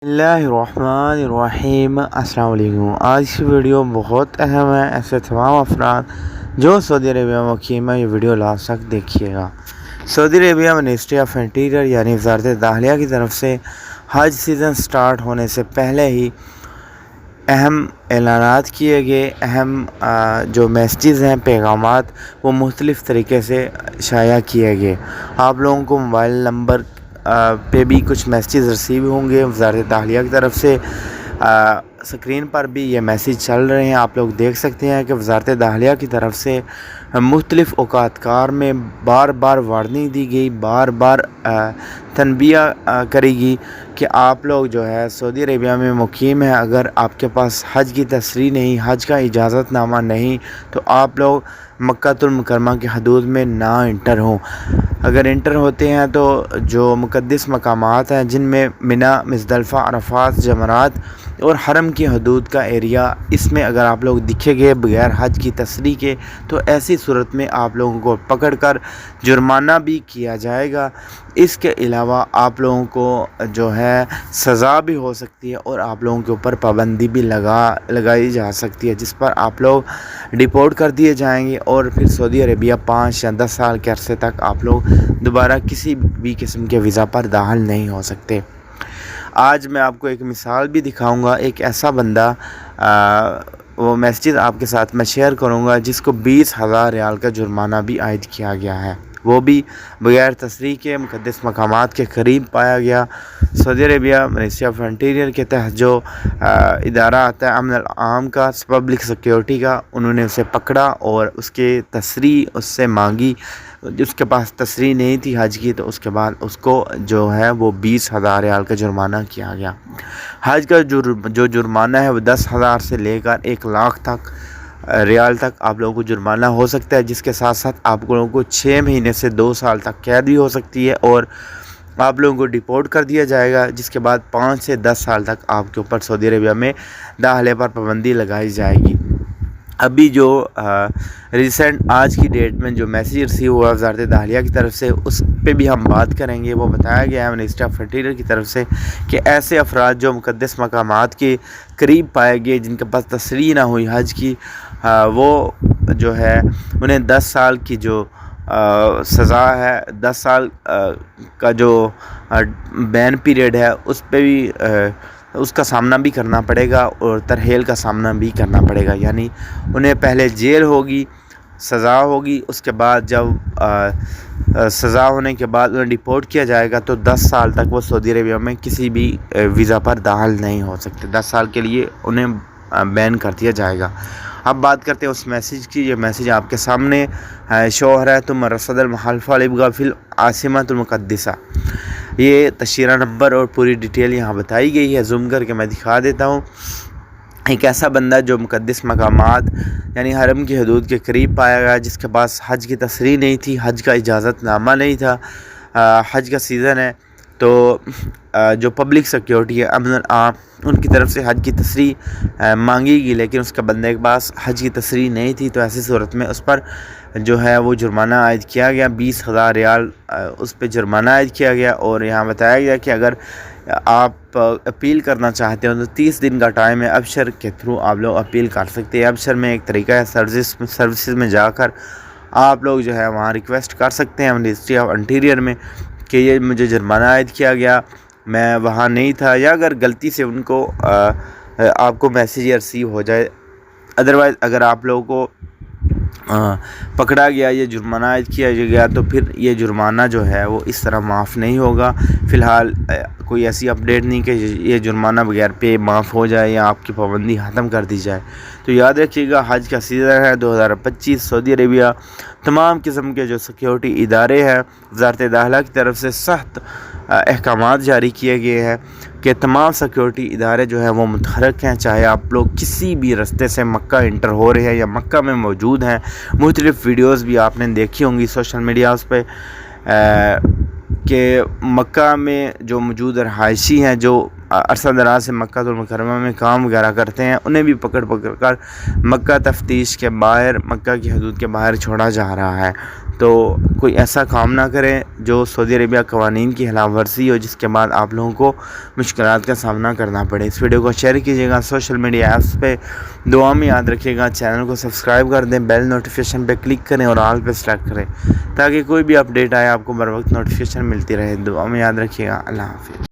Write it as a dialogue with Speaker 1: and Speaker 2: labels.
Speaker 1: बिस्मिल्लाहिर्रहमानिर्रहीम। अस्सलाम वालेकुम। आज की वीडियो बहुत अहम है। ऐसे तमाम अफराद जो सऊदी अरेबिया में मुकीम है ये वीडियो लास्ट तक देखिएगा। Saudi Arabia ministry of interior यानी वज़ारत दाखिला की तरफ से हज सीज़न स्टार्ट होने से पहले ही अहम ऐलानात किए गए। अहम जो मैसेजेस हैं, पैगामात, वो मुख्तलिफ़ तरीके से शाया किए गए। आप लोगों को मोबाइल नंबर पे भी कुछ मैसेज रिसीव होंगे वज़ारत दाखिला की तरफ से। स्क्रीन पर भी ये मैसेज चल रहे हैं, आप लोग देख सकते हैं कि वज़ारत दाखिला की तरफ से मुख्तलिफ़ औकातकार में बार बार वार्निंग दी गई, बार बार तनबिया करेगी कि आप लोग जो है सऊदी अरेबिया में मुकीम है, अगर आपके पास हज की तसरीह नहीं, हज का इजाज़तनामा नहीं, तो आप लोग मक्कातुल मुकर्रमा की हदूद में ना इंटर हों। अगर इंटर होते हैं तो जो मुक़द्दस मकामात हैं जिनमें मिना, मुज़दलिफ़ा, अरफ़ात, जमरात और हरम की हदूद का एरिया, इसमें अगर आप लोग दिखेंगे बगैर हज की तसरीह के तो ऐसी सूरत में आप लोगों को पकड़ कर जुर्माना भी किया जाएगा। इसके अलावा आप लोगों को जो है सज़ा भी हो सकती है और आप लोगों के ऊपर पाबंदी भी लगाई जा सकती है, जिस पर आप लोग डिपोर्ट कर दिए जाएंगे और फिर सऊदी अरेबिया 5 या 10 साल के अरसे तक आप लोग दोबारा किसी भी किस्म के वीज़ा पर दाखिल नहीं हो सकते। आज मैं आपको एक मिसाल भी दिखाऊंगा। एक ऐसा बंदा वो मैसेज आपके साथ मैं शेयर करूंगा जिसको 20,000 रियाल का जुर्माना भी आयद किया गया है, वो भी बगैर तसरीह के मुक़द्दस मकामात के करीब पाया गया। Saudi Arabia ministry of interior के तहत जो इदारा आता है अमन आम का, पब्लिक सिक्योरिटी का, उन्होंने उसे पकड़ा और उसके तसरीह उससे मांगी। उसके पास तसरीह नहीं थी हज की, तो उसके बाद उसको जो है वो 20,000 रियाल का जुर्माना किया गया। हज का जो जुर्माना है वो 10,000 से लेकर 1,00,000 तक रियाल तक आप लोगों को जुर्माना हो सकता है, जिसके साथ साथ आप लोगों को 6 महीने से 2 साल तक कैद भी हो सकती है और आप लोगों को डिपोर्ट कर दिया जाएगा, जिसके बाद 5 से 10 साल तक आपके ऊपर सऊदी अरेबिया में दाखिले पर पाबंदी लगाई जाएगी। अभी जो रिसेंट आज की डेट में जो मैसेज रिसीव हुआ वज़ारत दाखिला की तरफ से, उस पे भी हम बात करेंगे। वो बताया गया है मिनिस्ट्री ऑफ इंटीरियर की तरफ से कि ऐसे अफराद जो मुक़द्दस मकामात के करीब पाए गए, जिनके पास तसरीह ना हुई हज की, वो जो है उन्हें 10 साल की जो सज़ा है, 10 साल का जो बैन पीरियड है, उस पे भी उसका सामना भी करना पड़ेगा और तरहेल का सामना भी करना पड़ेगा। यानी उन्हें पहले जेल होगी, सज़ा होगी, उसके बाद जब सज़ा होने के बाद उन्हें डिपोर्ट किया जाएगा तो 10 साल तक वो सऊदी अरेबिया में किसी भी वीज़ा पर दाखिल नहीं हो सकते। 10 साल के लिए उन्हें बैन कर दिया जाएगा। अब बात करते हैं उस मैसेज की। ये मैसेज आपके सामने शो हो रहा है। तुम रसदल महल्फ़ा लिबगा फिल आसिमतुल मुक़द्दसा, ये तशरीह नंबर और पूरी डिटेल यहाँ बताई गई है। जूम करके मैं दिखा देता हूँ। एक ऐसा बंदा जो मुक़द्दस मकामात यानी हरम की हदूद के करीब पाया गया, जिसके पास हज की तसरीह नहीं थी, हज का इजाज़तनामा नहीं था, हज का सीज़न है, तो जो पब्लिक सिक्योरिटी है अमन आम, उनकी तरफ से हज की तसरीह मांगी गई, लेकिन उसके बंदे के पास हज की तसरीह नहीं थी। तो ऐसी सूरत में उस पर जो है वो जुर्माना आयद किया गया, 20,000 रियाल उस पर जुर्माना आयद किया गया। और यहाँ बताया गया कि अगर आप अपील करना चाहते हो तो 30 दिन का टाइम है। अबशर के थ्रू आप लोग अपील कर सकते हैं। अबशर में एक तरीका है, सर्विसेज में जाकर आप लोग जो है वहाँ रिक्वेस्ट कर सकते हैं मिनिस्ट्री ऑफ इंटीरियर में कि ये मुझे जुर्माना आयद किया गया, मैं वहाँ नहीं था, या अगर गलती से उनको आपको मैसेज रिसीव हो जाए। अदरवाइज़ अगर आप लोगों को पकड़ा गया, ये जुर्माना आयद किया गया, तो फिर ये जुर्माना जो है वो इस तरह माफ़ नहीं होगा। फ़िलहाल कोई ऐसी अपडेट नहीं कि ये जुर्माना बगैर पे माफ़ हो जाए या आपकी पाबंदी ख़त्म कर दी जाए। तो याद रखिएगा, हज का सीज़न है 2025। सऊदी अरेबिया तमाम किस्म के जो सिक्योरिटी इदारे हैं वज़ारत दाखिला की तरफ से सख्त अहकामात जारी किए गए हैं कि तमाम सिक्योरिटी इदारे जो हैं वो मुतहरक हैं। चाहे आप लोग किसी भी रास्ते से मक्का इंटर हो रहे हैं या मक्का में मौजूद हैं, मुख्तलिफ़ वीडियोज़ भी आपने देखी होंगी सोशल मीडिया उस पर कि मक्का में जो मौजूद रहायशी हैं, जो अरसा दराज से मक्कातुल मुकर्रमा में काम वगैरह करते हैं, उन्हें भी पकड़ कर मक्का तफ्तीश के बाहर, मक्का की हदूद के बाहर छोड़ा जा रहा है। تو کوئی ایسا کام نہ کریں جو سعودی عربیہ قوانین کی خلاف ورزی ہو، جس کے بعد آپ لوگوں کو مشکلات کا سامنا کرنا پڑے۔ اس ویڈیو کو شیئر کیجیے گا، سوشل میڈیا ایپس پہ دعا میں یاد رکھیے گا، چینل کو سبسکرائب کر دیں، بیل نوٹیفیکیشن پہ کلک کریں اور آل پہ سلیکٹ کریں تاکہ کوئی بھی اپڈیٹ آئے آپ کو بر وقت نوٹیفیکیشن ملتی رہے۔ دعا میں یاد رکھیے گا۔ اللہ حافظ۔